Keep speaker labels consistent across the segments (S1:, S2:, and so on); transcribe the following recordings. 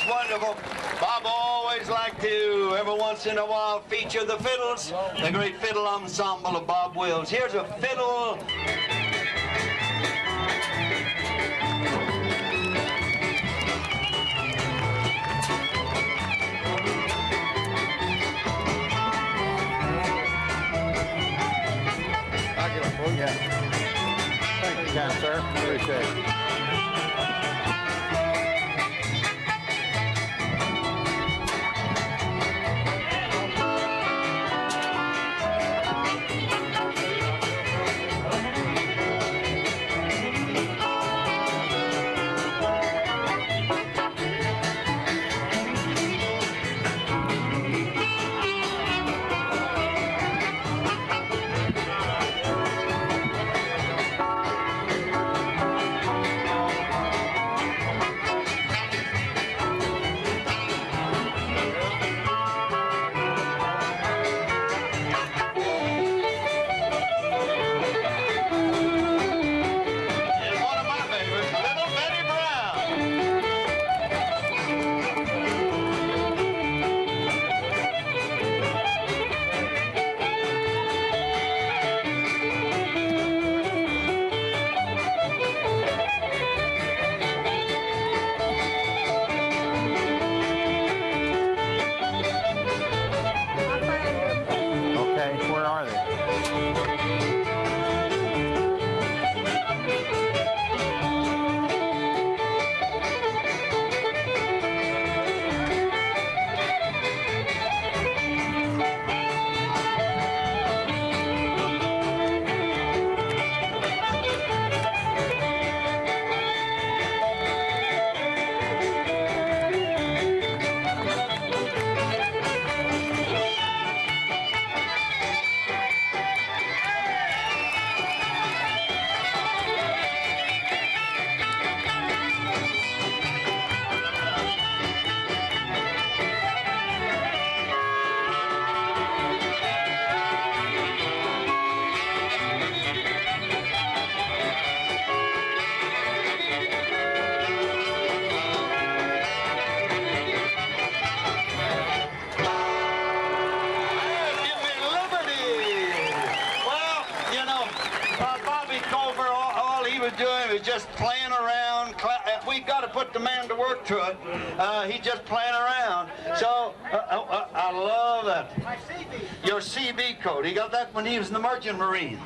S1: wonderful. Bob always liked to, every once in a while, feature the fiddles, the great fiddle ensemble of Bob Wills. Here's a fiddle.
S2: Yeah. Thank you, kind sir. Appreciate it.
S1: Just playing around. We got to put the man to work to it. He's just playing around. So I love that. My CB. Your CB code. He got that when he was in the Merchant Marine.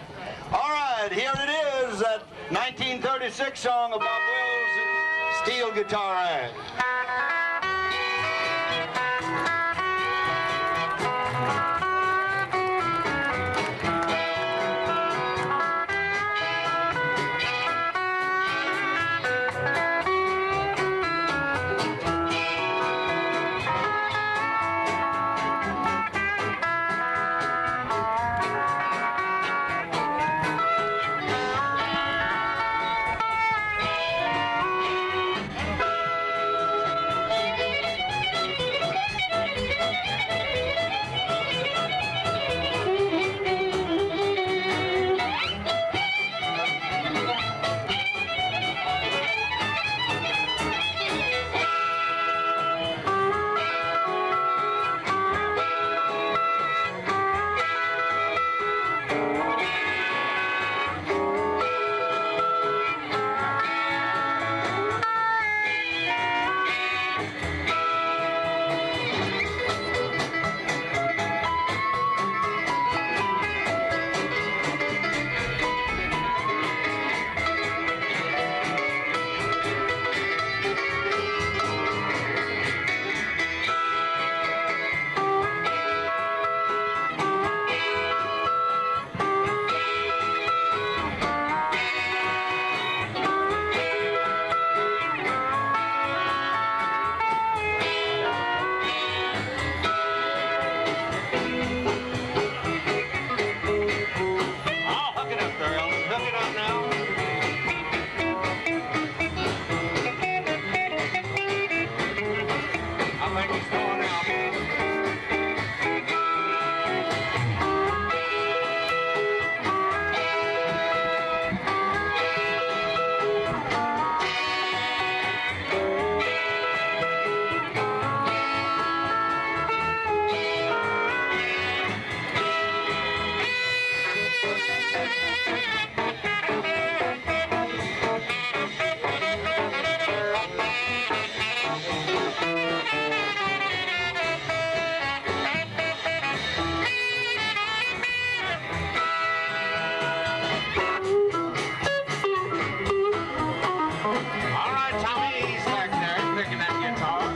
S1: All right, here it is. That 1936 song of Bob Wills' Steel Guitar Act.
S2: All right, Tommy, he's back there picking that guitar.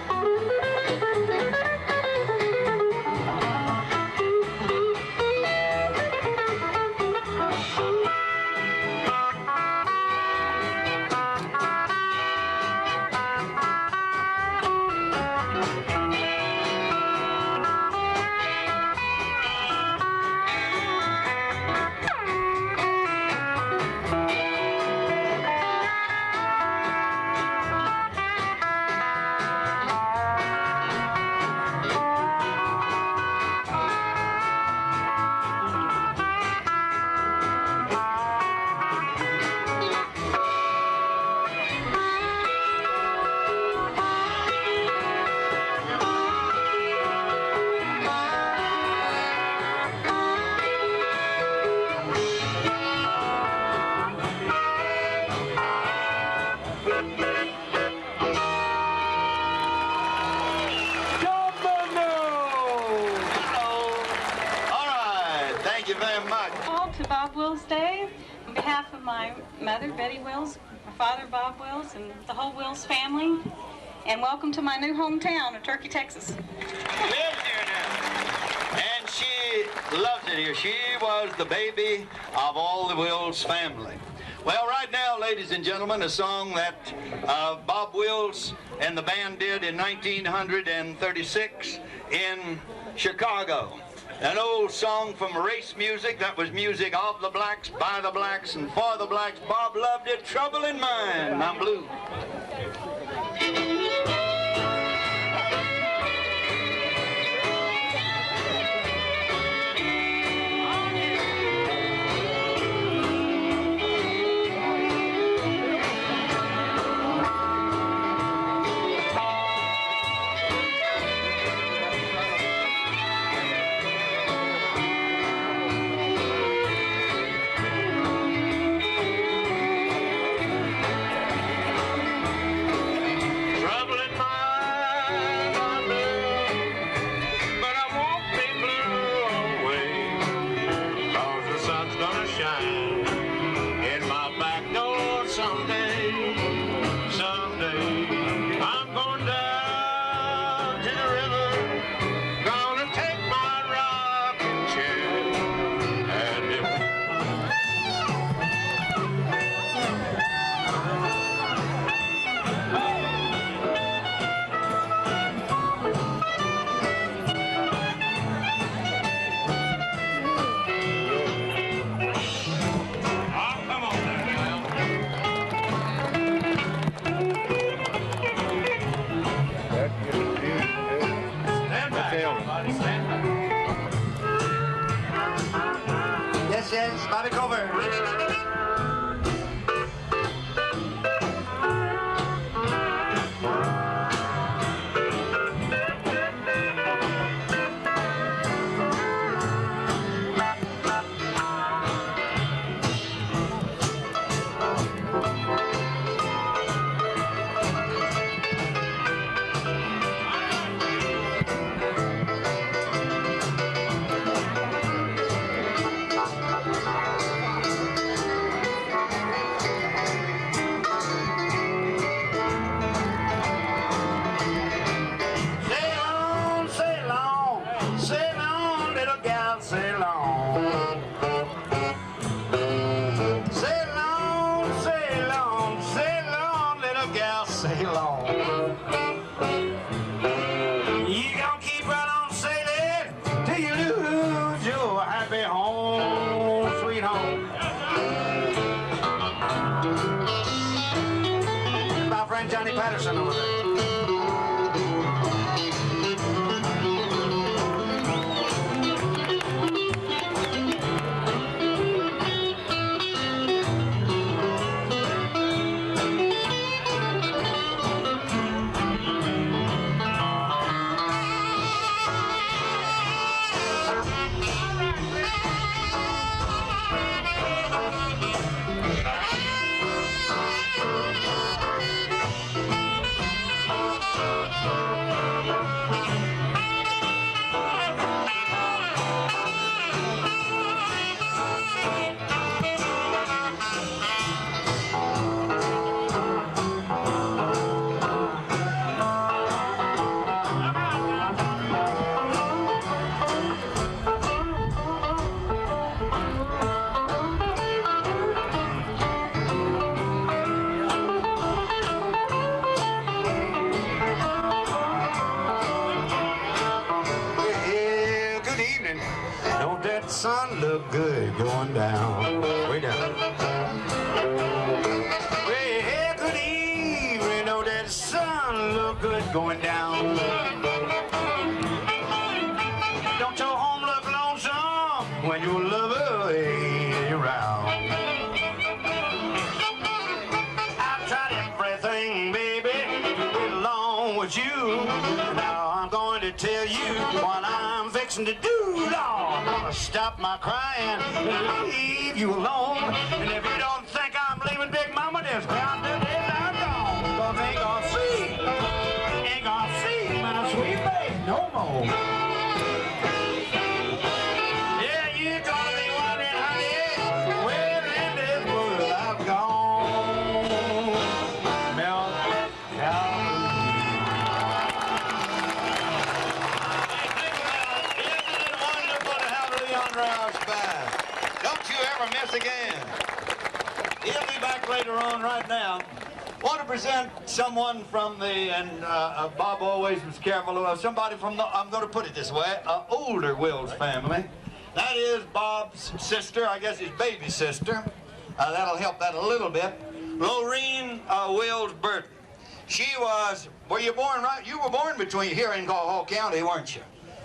S3: To Bob Wills Day, on behalf of my mother, Betty Wills, my father, Bob Wills, and the whole Wills family, and welcome to my new hometown of Turkey, Texas.
S1: Lives here now. And she loves it here. She was the baby of all the Wills family. Well, right now, ladies and gentlemen, a song that Bob Wills and the band did in 1936 in Chicago. An old song from race music that was music of the blacks, by the blacks, and for the blacks. Bob loved it. Trouble in Mind. I'm blue.
S4: Yes, Bobby Cover. Johnny Patterson over there. look good going down. Way down. Well, good evening, oh, that sun look good going down. Don't your home look lonesome when your lover ain't around? I've tried everything, baby, to get along with you. Now I'm going to tell you what I'm fixing to do. Lord, I'm gonna stop my crying and leave you alone. And if you don't think I'm leaving Big Mama, just count the days I'm gone. 'Cause ain't gonna see my sweet baby no more. Yeah, you're gonna be wondering, honey, where in this world I've gone. Milk, cow.
S1: Don't you ever miss again. He'll be back later on. Right now, want to present someone from the, and Bob always was careful of, somebody from the, I'm going to put it this way, older Wills family. That is Bob's sister, I guess his baby sister. That'll help that a little bit. Lorene Wills Burton. She was, were you born right? You were born between here in Hall County, weren't you?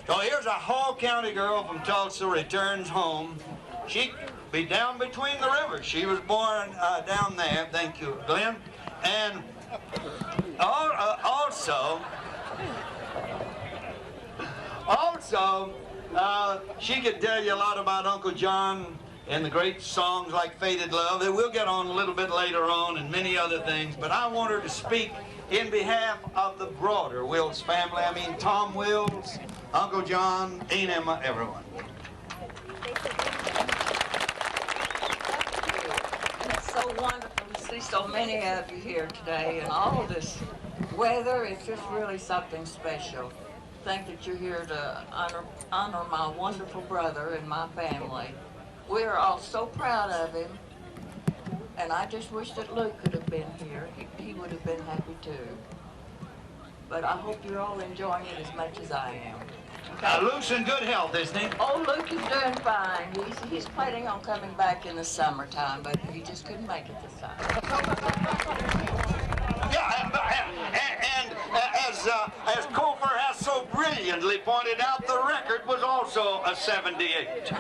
S1: So here's a Hall County girl from Tulsa, returns home. She be down between the rivers. She was born down there. Thank you, Glenn. And also, she could tell you a lot about Uncle John and the great songs like Faded Love that we'll get on a little bit later on and many other things. But I want her to speak in behalf of the broader Wills family. I mean, Tom Wills, Uncle John, Aunt Emma, everyone.
S5: It's so wonderful to see so many of you here today, and all of this weather is just really something special. Think that you're here to honor my wonderful brother and my family. We're all so proud of him, and I just wish that Luke could have been here. He would have been happy too. But I hope you're all enjoying it as much as I am.
S1: Luke's in good health, isn't he?
S5: Oh, Luke is doing fine. He's planning on coming back in the summertime, but he just couldn't make it this time.
S1: Yeah, and as Cofer has so brilliantly pointed out, the record was also a 78.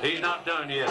S1: He's not done yet.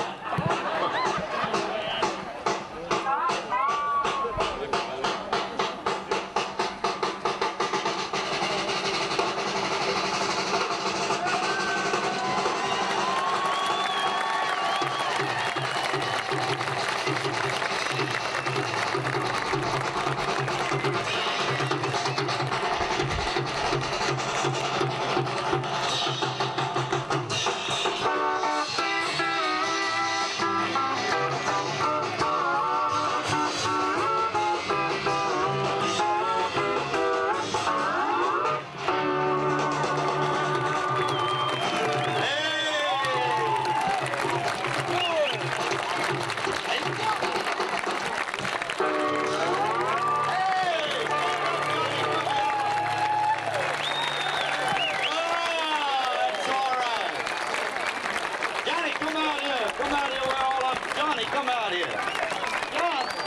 S1: Come out here.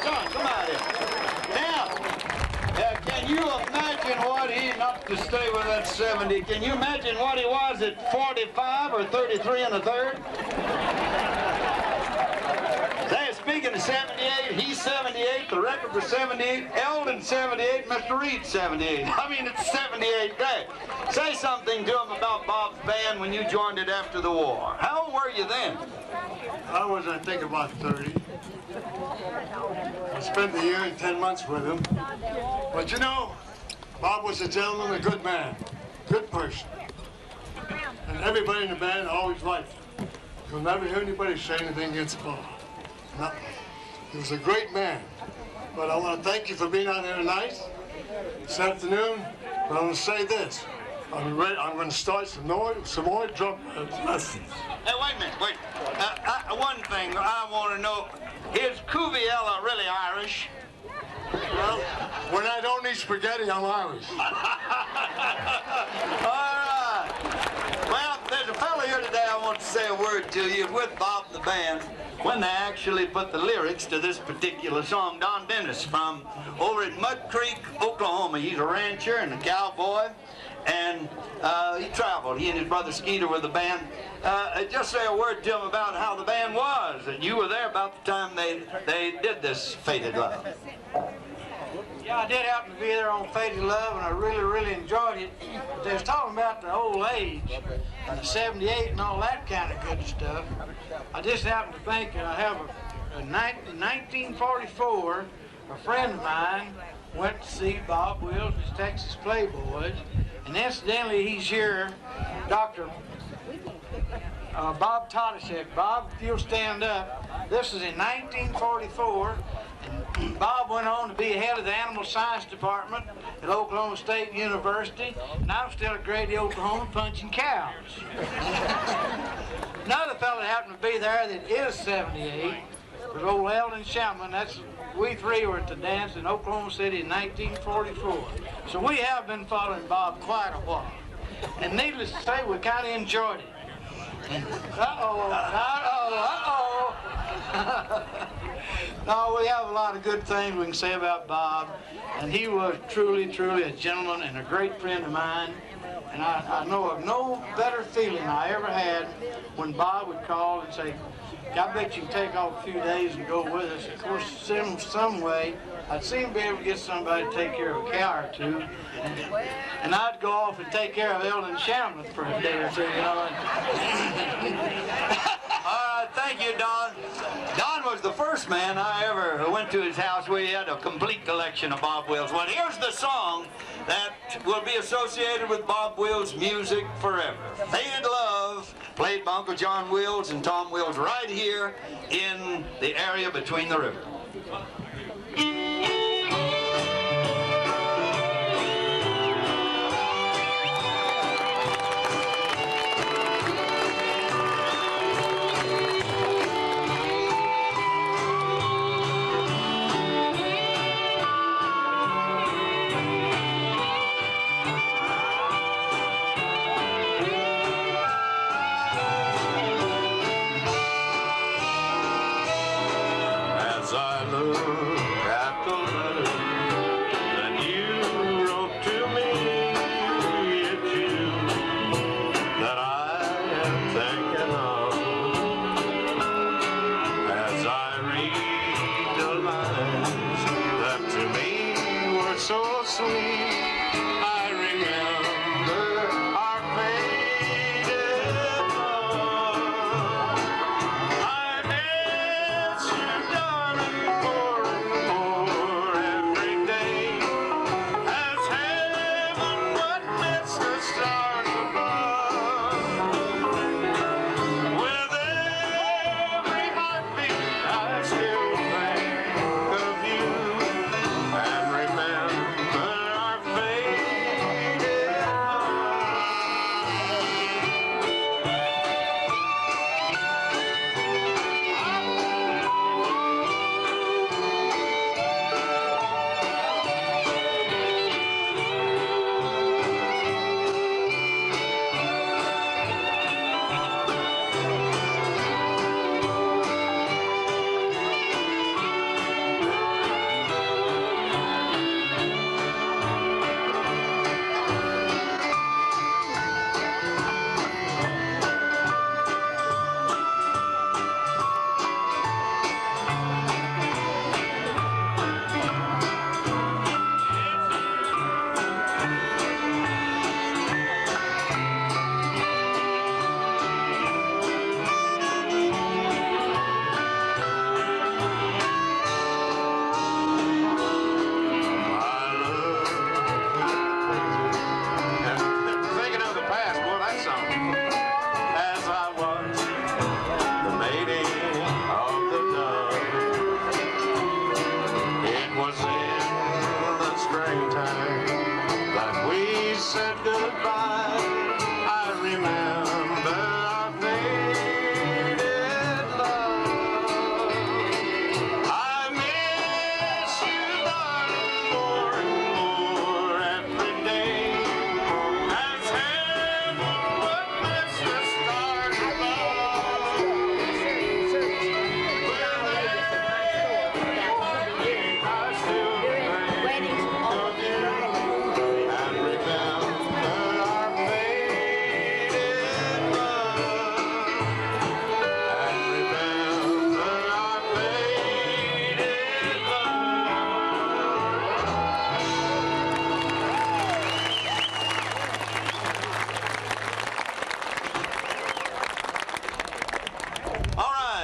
S1: John, come out here. Now, can you imagine what he, not to stay with that 70, can you imagine what he was at 45 or 33 and a third? Say, speaking of 78, he's 78, the record for 78, Eldon 78, Mr. Reed 78. I mean, it's 78 day. Say something to him about Bob's band when you joined it after the war. How old were you then?
S6: I was, I think, about 30. I spent the year and 10 months with him. But you know, Bob was a gentleman, a good man, good person. And everybody in the band always liked him. You'll never hear anybody say anything against Bob. Nothing. He was a great man. But I want to thank you for being out here tonight, this afternoon. But I want to say this. I'm going to start some more drum lessons.
S1: Hey, wait a minute, wait. One thing I want to know, is Cuviella really Irish?
S6: Well, when I don't eat spaghetti, I'm Irish.
S1: All right. Well, there's a fellow here today I want to say a word to you with Bob the band when they actually put the lyrics to this particular song. Don Dennis from over at Mud Creek, Oklahoma. He's a rancher and a cowboy. And he traveled. He and his brother Skeeter were the band. Just say a word to him about how the band was. And you were there about the time they did this Faded Love.
S2: Yeah, I did happen to be there on Faded Love, and I really enjoyed it. But they was talking about the old age, and the 78 and all that kind of good stuff. I just happen to think I have in 1944, a friend of mine went to see Bob Wills' Texas Playboys, and incidentally, he's here, Dr. Bob Todashek. Bob, if you'll stand up. This is in 1944, and Bob went on to be head of the Animal Science Department at Oklahoma State University, and I'm still at Grady, Oklahoma, punching cows. Another fellow that happened to be there that is 78 was old Eldon Shamlin. We three were at the dance in Oklahoma City in 1944. So we have been following Bob quite a while. And needless to say, we kind of enjoyed it. No, we have a lot of good things we can say about Bob. And he was truly a gentleman and a great friend of mine. And I know of no better feeling I ever had when Bob would call and say, I bet you can take off a few days and go with us. Of course, some way, I'd seem to be able to get somebody to take care of a cow or two. And I'd go off and take care of Eldon Shamlin for a day or two, you know.
S1: All right, thank you, Don. Don was the first man I ever went to his house where he had a complete collection of Bob Wills. Well, here's the song that will be associated with Bob Wills' music forever. Faded Love, played by Uncle John Wills and Tom Wills right here in the area between the river.
S4: As I look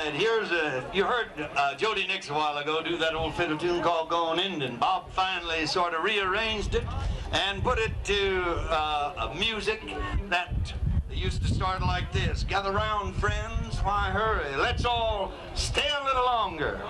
S1: right, here's you heard Jody Nix a while ago do that old fiddle tune called Going In, and Bob finally sort of rearranged it and put it to a music that used to start like this. Gather round, friends, why hurry? Let's all stay a little longer.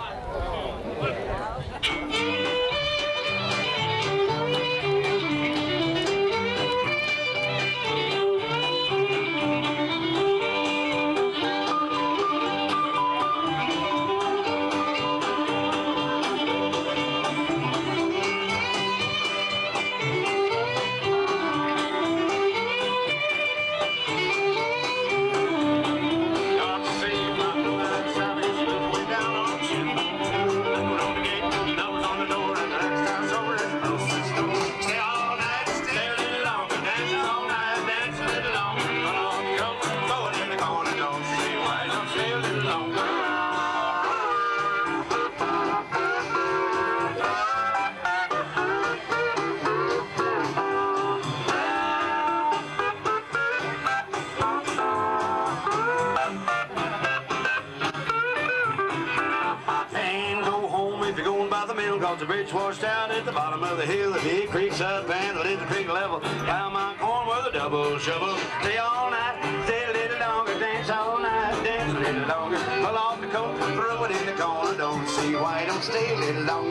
S1: The bridge washed out at the bottom of the hill. The big creek's up and the little creek level. Down my corn with a double shovel. Stay all night, stay a little longer. Dance all night, dance a little longer. Pull off the coat, throw it in the corner. Don't see why, don't stay a little longer.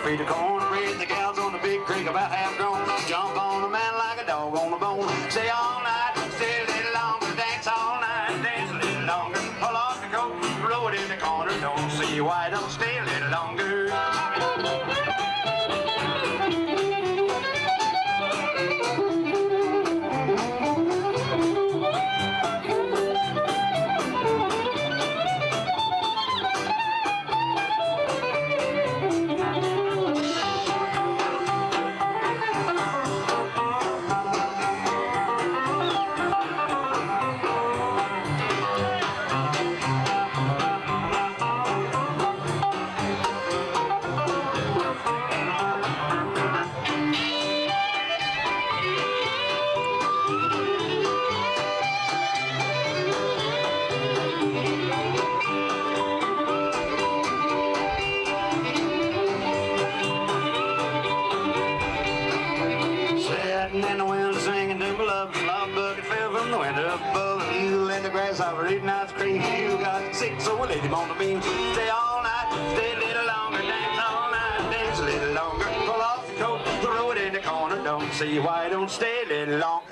S1: Feed the cornbread, the gals on the big creek about half grown. Jump on a man like a dog on a bone. Stay all night, stay a little longer. Dance all night, dance a little longer. Pull off the coat, throw it in the corner. Don't see why, don't stay a little longer. Eating out the creek, you got sick, so we laid him on the beam. Stay all night, stay a little longer, dance all night, dance a little longer. Pull off the coat, throw it in the corner. Don't see why, don't stay a little longer.